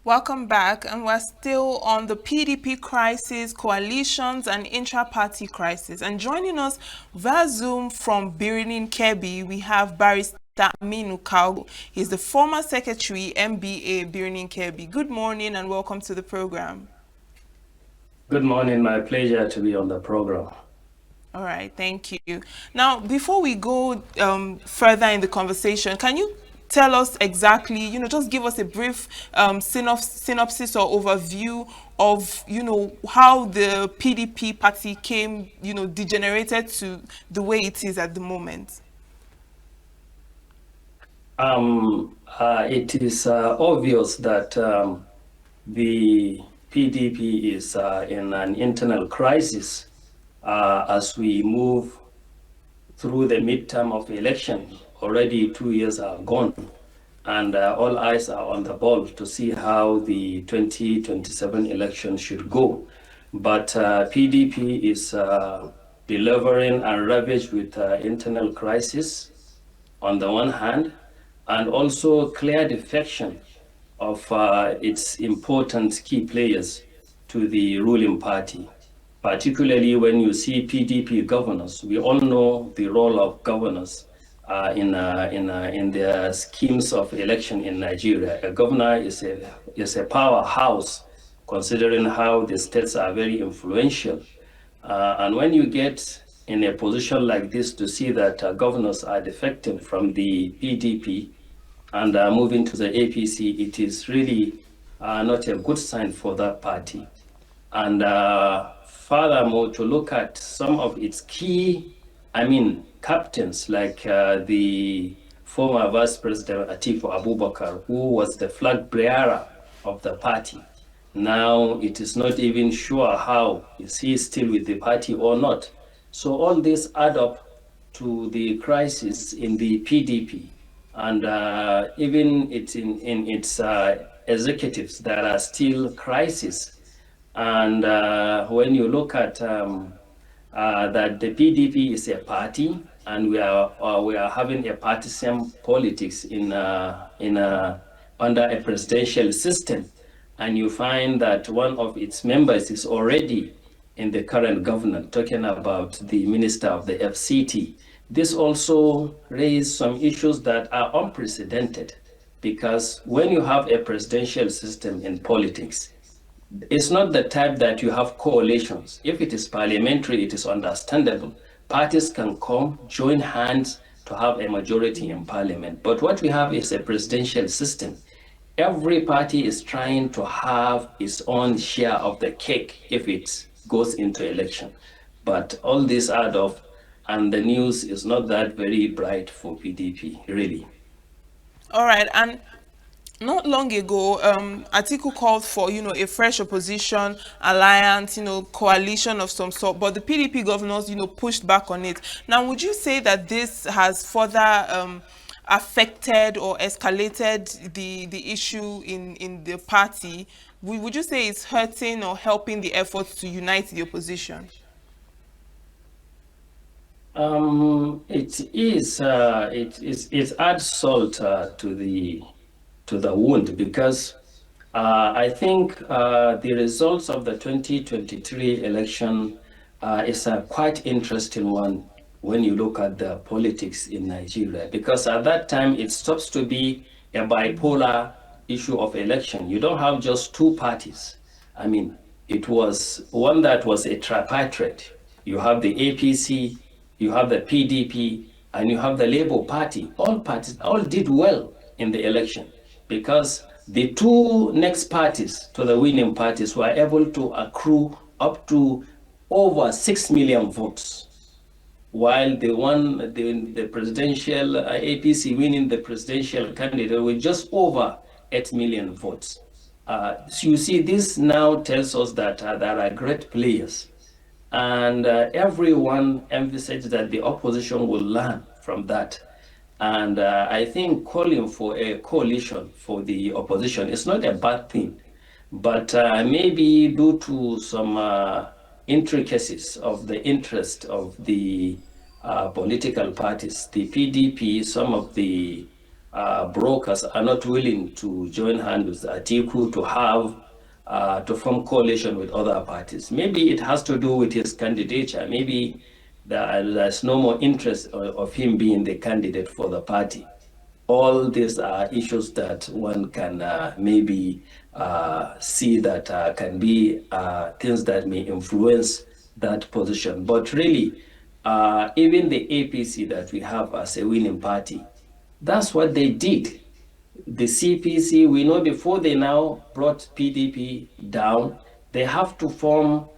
Welcome back, and we're still on the PDP crisis, coalitions, and intra-party crisis. And joining us via Zoom from Birnin Kebbi, we have Barrister Aminu Kalgo. He's the former secretary, MBA, Birnin Kebbi. Good morning and welcome to the program. Good morning, my pleasure to be on the program. All right, thank you. Now, before we go further in the conversation, can you tell us exactly, just give us a brief synopsis or overview of, how the PDP party came, degenerated to the way it is at the moment? It is obvious that the PDP is in an internal crisis as we move through the midterm of the election. Already 2 years are gone, and all eyes are on the ball to see how the 2027 election should go. But PDP is delivering and ravaged with internal crisis on the one hand, and also clear defection of its important key players to the ruling party. Particularly when you see PDP governors, we all know the role of governors in the schemes of election in Nigeria. A governor is a powerhouse, considering how the states are very influential. And when you get in a position like this to see that governors are defecting from the PDP and moving to the APC, it is really not a good sign for that party. And furthermore, to look at some of its key, captains, like the former Vice President Atiku Abubakar, who was the flag bearer of the party. Now it is not even sure how is he still with the party or not. So all this add up to the crisis in the PDP, and even in its executives, there are still crises. And when you look at that the PDP is a party, and we are having a partisan politics under a presidential system, and you find that one of its members is already in the current government, talking about the Minister of the FCT. This also raised some issues that are unprecedented, because when you have a presidential system in politics, it's not the type that you have coalitions. If it is parliamentary, it is understandable. Parties can come, join hands to have a majority in parliament. But what we have is a presidential system. Every party is trying to have its own share of the cake if it goes into election. But all this add up, and the news is not that very bright for PDP, really. All right, and not long ago, Atiku called for, a fresh opposition alliance, coalition of some sort, but the PDP governors, pushed back on it. Now, would you say that this has further affected or escalated the issue in the party? Would you say it's hurting or helping the efforts to unite the opposition? It adds salt to the wound, because I think the results of the 2023 election is a quite interesting one when you look at the politics in Nigeria, because at that time it stops to be a bipolar issue of election. You don't have just two parties. It was one that was a tripartite. You have the APC, you have the PDP, and you have the Labour Party. All parties all did well in the election, because the two next parties to the winning parties were able to accrue up to over 6 million votes, while the presidential APC winning the presidential candidate with just over 8 million votes. So you see, this now tells us that there are great players, and everyone emphasized that the opposition will learn from that. And I think calling for a coalition for the opposition is not a bad thing, but maybe due to some intricacies of the interest of the political parties, the PDP, some of the brokers are not willing to join hands with Atiku to have to form coalition with other parties. Maybe it has to do with his candidature. Maybe there's no more interest of him being the candidate for the party. All these are issues that one can maybe see that can be things that may influence that position. But really, even the APC that we have as a winning party, that's what they did. The CPC, we know before they now brought PDP down, they have to form,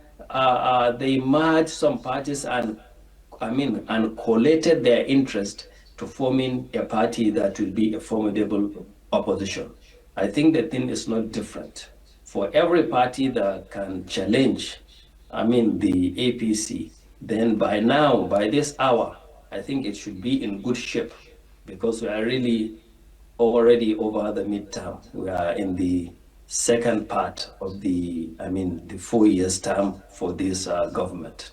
they merged some parties and and collated their interest to forming a party that will be a formidable opposition. I think the thing is not different. For every party that can challenge, the APC, then by now, by this hour, I think it should be in good shape because we are really already over the midterm. We are in the second part of the 4 years term for this government.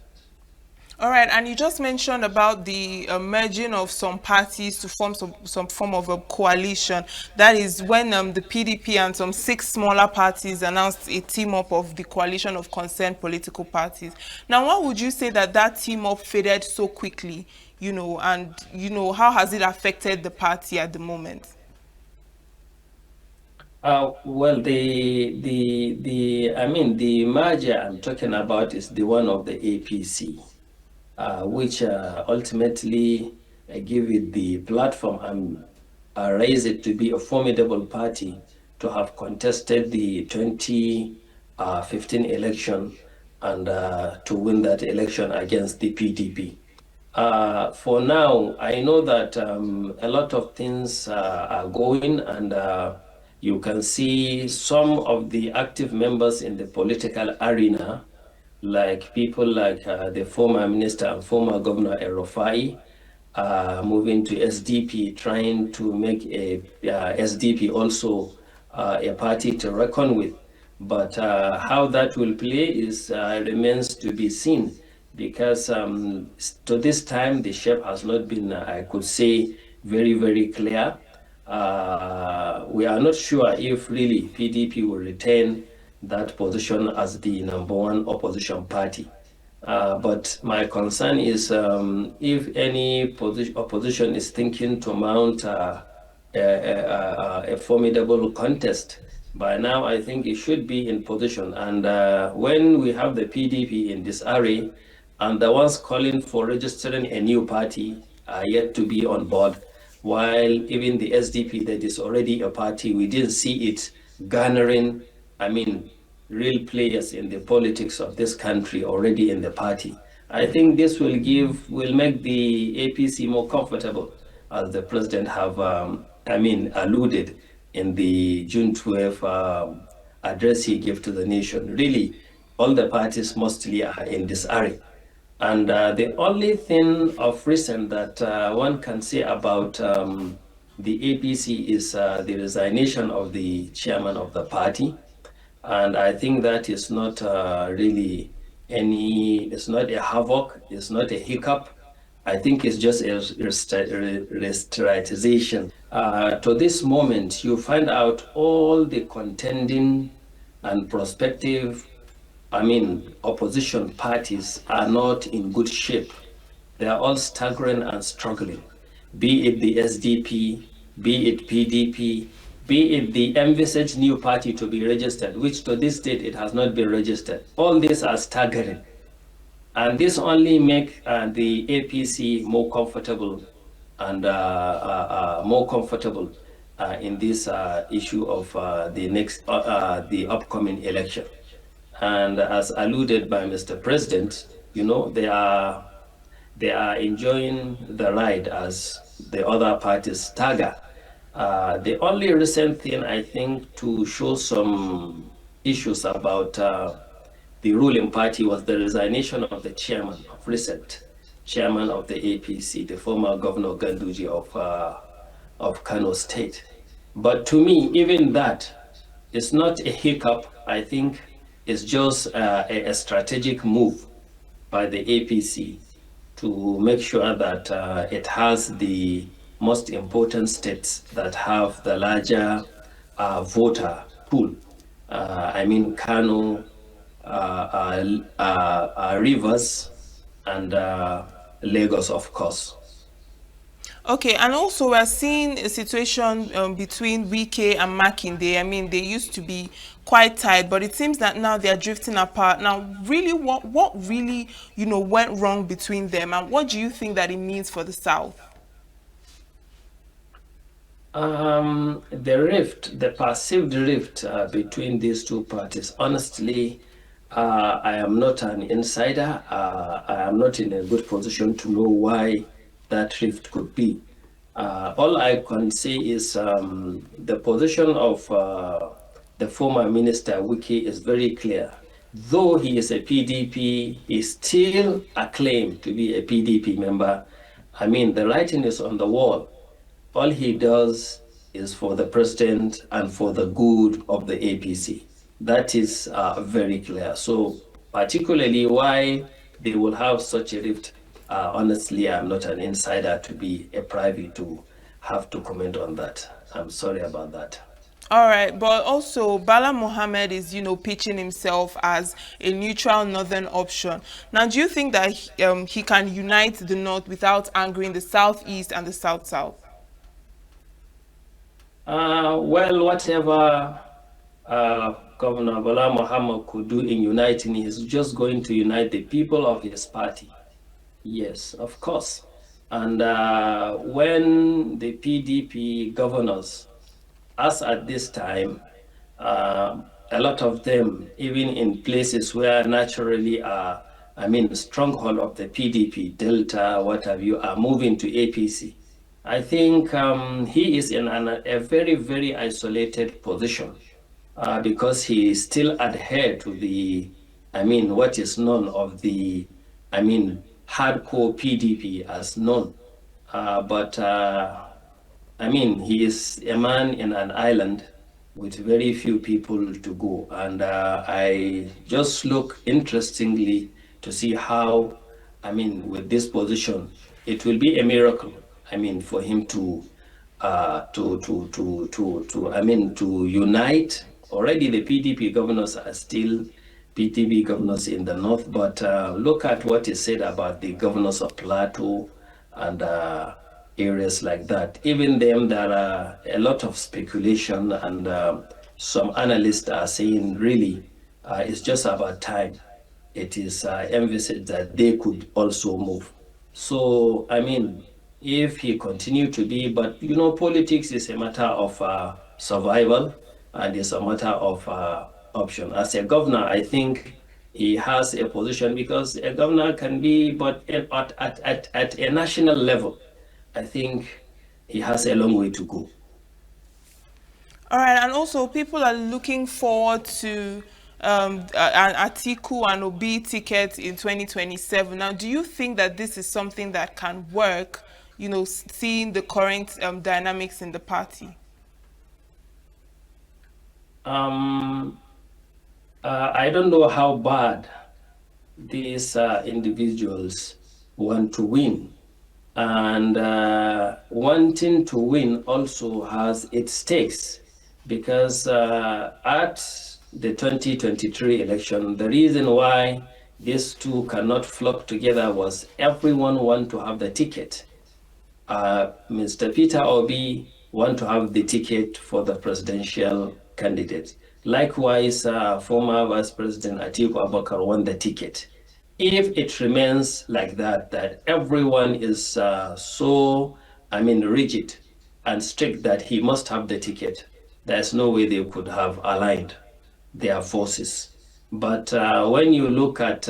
All right, and you just mentioned about the merging of some parties to form some form of a coalition. That is when the PDP and some six smaller parties announced a team up of the coalition of concerned political parties. Now, why would you say that that team up faded so quickly? And how has it affected the party at the moment? Well, the merger I'm talking about is the one of the APC, which ultimately give it the platform and raise it to be a formidable party to have contested the 2015 election and to win that election against the PDP. For now, I know that a lot of things are going, and you can see some of the active members in the political arena, like people like the former minister and former governor El-Rufai, moving to SDP, trying to make a SDP also a party to reckon with. But how that will play is remains to be seen because to this time the shape has not been, I could say, very, very clear. We are not sure if really PDP will retain that position as the #1 opposition party. But my concern is if any opposition is thinking to mount a formidable contest, by now I think it should be in position. And when we have the PDP in this array and the ones calling for registering a new party are yet to be on board, while even the SDP that is already a party, we didn't see it garnering, real players in the politics of this country already in the party. I think this will make the APC more comfortable, as the president have, alluded in the June 12th address he gave to the nation. Really, all the parties mostly are in this area. And the only thing of recent that one can say about the APC is the resignation of the chairman of the party. And I think that is not really it's not a havoc, it's not a hiccup. I think it's just a restrategization. To this moment, you find out all the contending and prospective, opposition parties are not in good shape. They are all staggering and struggling, be it the SDP, be it PDP, be it the envisaged new party to be registered, which to this date it has not been registered. All these are staggering. And this only make the APC more comfortable and in this issue of the upcoming election. And as alluded by Mr. President, they are enjoying the ride as the other parties stagger. The only recent thing, I think, to show some issues about the ruling party was the resignation of the chairman of recent, chairman of the APC, the former Governor Ganduji of Kano State. But to me, even that is not a hiccup. I think it's just a strategic move by the APC to make sure that it has the most important states that have the larger voter pool. I mean, Kano, Rivers, and Lagos, of course. Okay, and also we're seeing a situation between Wike and Makinde. I mean, they used to be quite tight, but it seems that now they are drifting apart. Now, really, what really, went wrong between them, and what do you think that it means for the South? The perceived rift between these two parties, honestly, I am not an insider. I am not in a good position to know why that rift could be. All I can say is the position of the former minister, Wiki, is very clear. Though he is a PDP, he still acclaimed to be a PDP member. I mean, the writing is on the wall. All he does is for the president and for the good of the APC. That is very clear. So, particularly why they will have such a rift, honestly, I'm not an insider to be a private to have to comment on that. I'm sorry about that. All right, but also Bala Mohammed is, pitching himself as a neutral northern option. Now, do you think that he can unite the North without angering the Southeast and the South-South? Well, whatever Governor Bala Mohammed could do in uniting, he's just going to unite the people of his party. Yes, of course. And when the PDP governors, as at this time, a lot of them, even in places where naturally are, I mean, stronghold of the PDP, Delta, what have you, are moving to APC. I think he is in a very, very isolated position because he still adhere to the, I mean, what is known of the, I mean, hardcore PDP as known. But I mean, he is a man in an island with very few people to go. And I just look interestingly to see how, I mean, with this position, it will be a miracle. I mean, for him I mean, to unite. Already the PDP governors are still PDP governors in the north, but look at what is said about the governors of Plateau and areas like that. Even them, there are a lot of speculation, and some analysts are saying really it's just about time. It is envisaged that they could also move. So, I mean, if he continued to be, but politics is a matter of survival and it's a matter of option. As a governor, I think he has a position because a governor can be, but at a national level, I think he has a long way to go. All right, and also people are looking forward to an Atiku and Obi ticket in 2027. Now, do you think that this is something that can work, seeing the current dynamics in the party? Um, I don't know how bad these individuals want to win. And wanting to win also has its stakes because at the 2023 election, the reason why these two cannot flock together was everyone want to have the ticket. Mr. Peter Obi want to have the ticket for the presidential candidate. Likewise, former Vice President Atiku Abubakar won the ticket. If it remains like that, that everyone is so, I mean, rigid and strict that he must have the ticket, there's no way they could have aligned their forces. But when you look at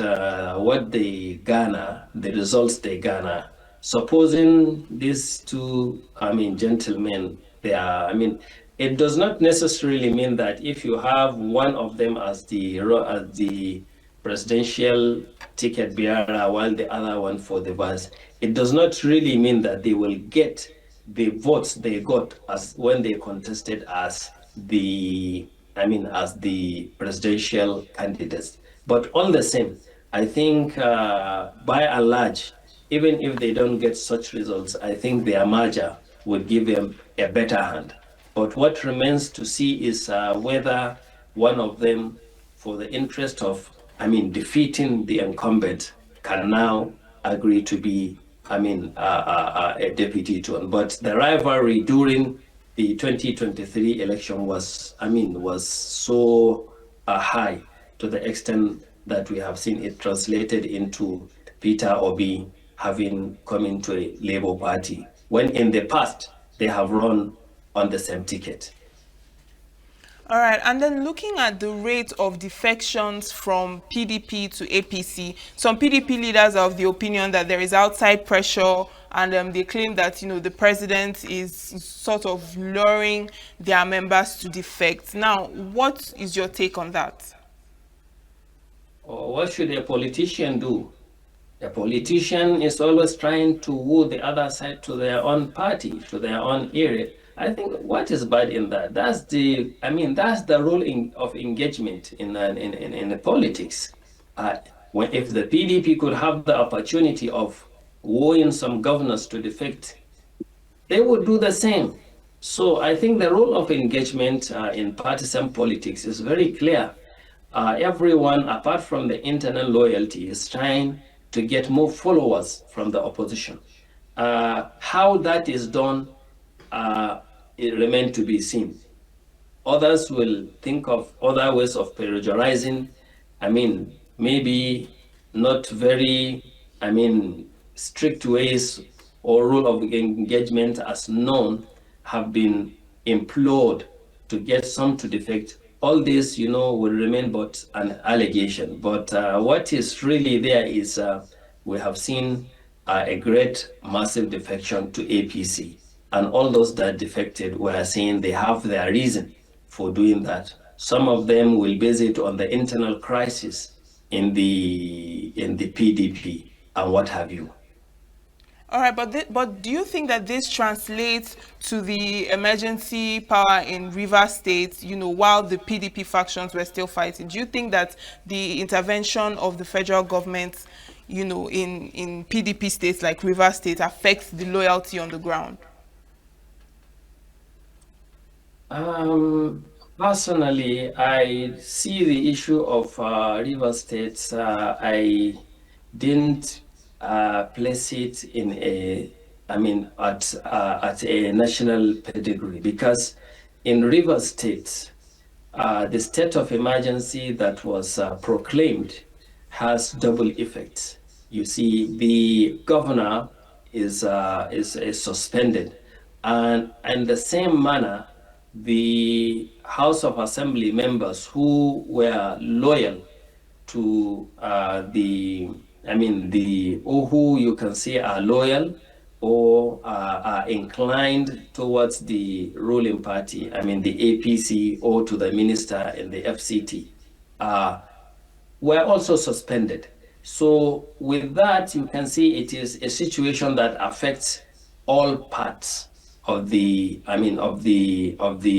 what they garner, the results they garner, supposing these two, I mean, gentlemen, they are, I mean, it does not necessarily mean that if you have one of them as the presidential ticket bearer while the other one for the vice, it does not really mean that they will get the votes they got as when they contested as the, I mean, as the presidential candidates. But all the same, I think by and large, even if they don't get such results, I think their merger would give him a better hand. But what remains to see is whether one of them, for the interest of, defeating the incumbent, can now agree to be, a deputy to him. But the rivalry during the 2023 election was so high, to the extent that we have seen it translated into Peter Obi having come into a Labour Party, when in the past they have run on the same ticket. All right, and then looking at the rate of defections from PDP to APC, some PDP leaders are of the opinion that there is outside pressure, and they claim that the president is sort of luring their members to defect. Now, what is your take on that? What should a politician do? A politician is always trying to woo the other side to their own party, to their own area. I think what is bad in that? That's the role of engagement in politics. If the PDP could have the opportunity of wooing some governors to defect, they would do the same. So I think the role of engagement in partisan politics is very clear. Everyone, apart from the internal loyalty, is trying to get more followers from the opposition. How that is done, it remains to be seen. Others will think of other ways of periodizing. Maybe not very, strict ways or rule of engagement as known have been employed to get some to defect. All this, will remain but an allegation. But what is really there is we have seen a great massive defection to APC. And all those that defected were saying they have their reason for doing that. Some of them will base it on the internal crisis in the PDP and what have you. All right, but do you think that this translates to the emergency power in Rivers State, while the PDP factions were still fighting? Do you think that the intervention of the federal government, in PDP states like Rivers State affects the loyalty on the ground? Personally, I see the issue of Rivers State. I didn't place it in at a national pedigree, because in Rivers State, the state of emergency that was proclaimed has double effects. You see, the governor is suspended, and in the same manner, the House of Assembly members who were loyal to or who you can say are loyal or are inclined towards the ruling party, the APC, or to the minister in the FCT, were also suspended. So with that, you can see it is a situation that affects all parts of the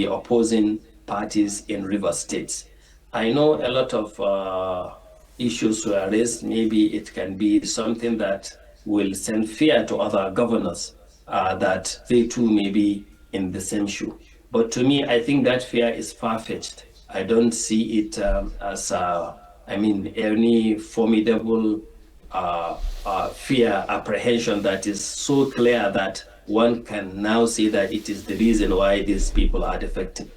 opposing parties in River States. I know a lot of issues were raised. Maybe it can be something that will send fear to other governors, that they too may be in the same shoe. But to me, I think that fear is far-fetched. I don't see it as any formidable fear, apprehension that is so clear that one can now say that it is the reason why these people are defecting.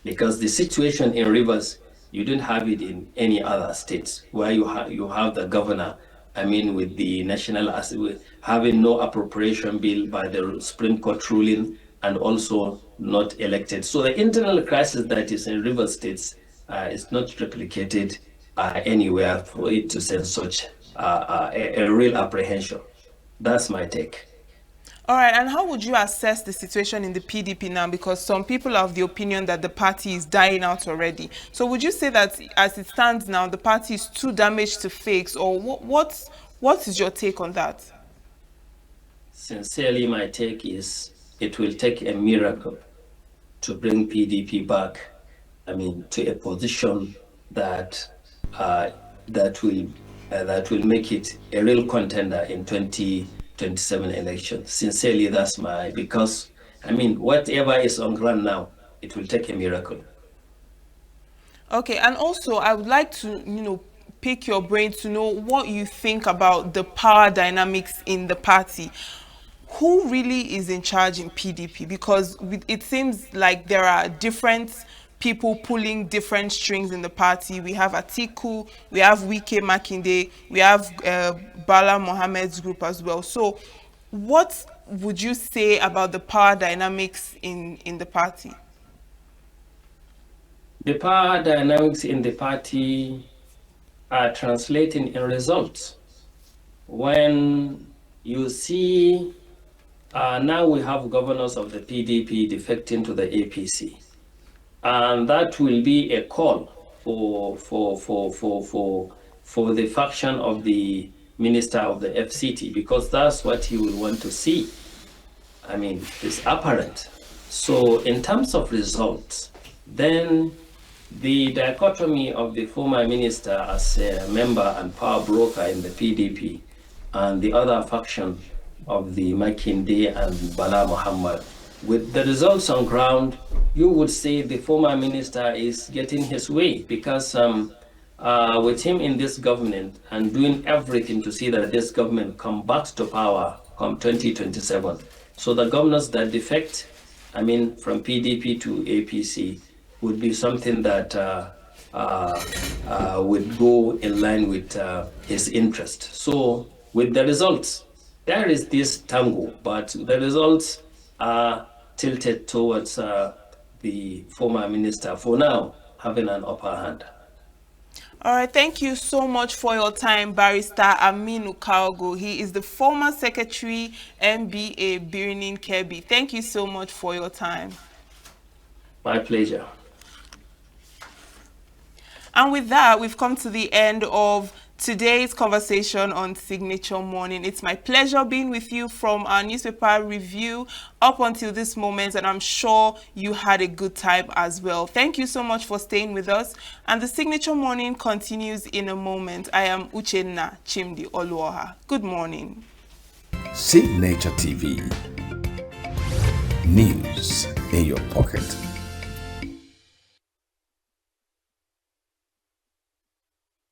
Because the situation in Rivers, you don't have it in any other states, where you have the governor, with the National Assembly having no appropriation bill by the Supreme Court ruling, and also not elected. So the internal crisis that is in River States is not replicated anywhere for it to send such a real apprehension. That's my take. All right, and how would you assess the situation in the PDP now? Because some people are of the opinion that the party is dying out already. So would you say that as it stands now, the party is too damaged to fix, or what is your take on that? Sincerely, my take is it will take a miracle to bring PDP back, to a position that will make it a real contender in 2027 election. Sincerely, that's because I mean, whatever is on ground now, it will take a miracle. Okay, and also I would like to, pick your brain to know what you think about the power dynamics in the party. Who really is in charge in PDP? Because it seems like there are different people pulling different strings in the party. We have Atiku, we have Wike Makinde, we have Bala Mohammed's group as well. So, what would you say about the power dynamics in the party? The power dynamics in the party are translating in results. When you see now we have governors of the PDP defecting to the APC, and that will be a call for the faction of the minister of the FCT, because that's what he will want to see. I mean, it's apparent. So in terms of results, then the dichotomy of the former minister as a member and power broker in the PDP and the other faction of the Makinde and Bala Muhammad, with the results on ground, you would say the former minister is getting his way, because with him in this government and doing everything to see that this government come back to power come 2027. So the governors that defect, I mean, from PDP to APC, would be something that would go in line with his interest. So with the results, there is this tango, but the results are tilted towards the former minister for now having an upper hand. All right, thank you so much for your time, Barrister Aminu Kalgo. He is the former Secretary, MBA, Birnin Kebbi. Thank you so much for your time. My pleasure. And with that, we've come to the end of today's conversation on Signature Morning. It's my pleasure being with you from our newspaper review up until this moment, and I'm sure you had a good time as well. Thank you so much for staying with us, and the Signature Morning continues in a moment. I am Uchenna Chimdi Oluoha. Good morning. Signature TV. News in your pocket.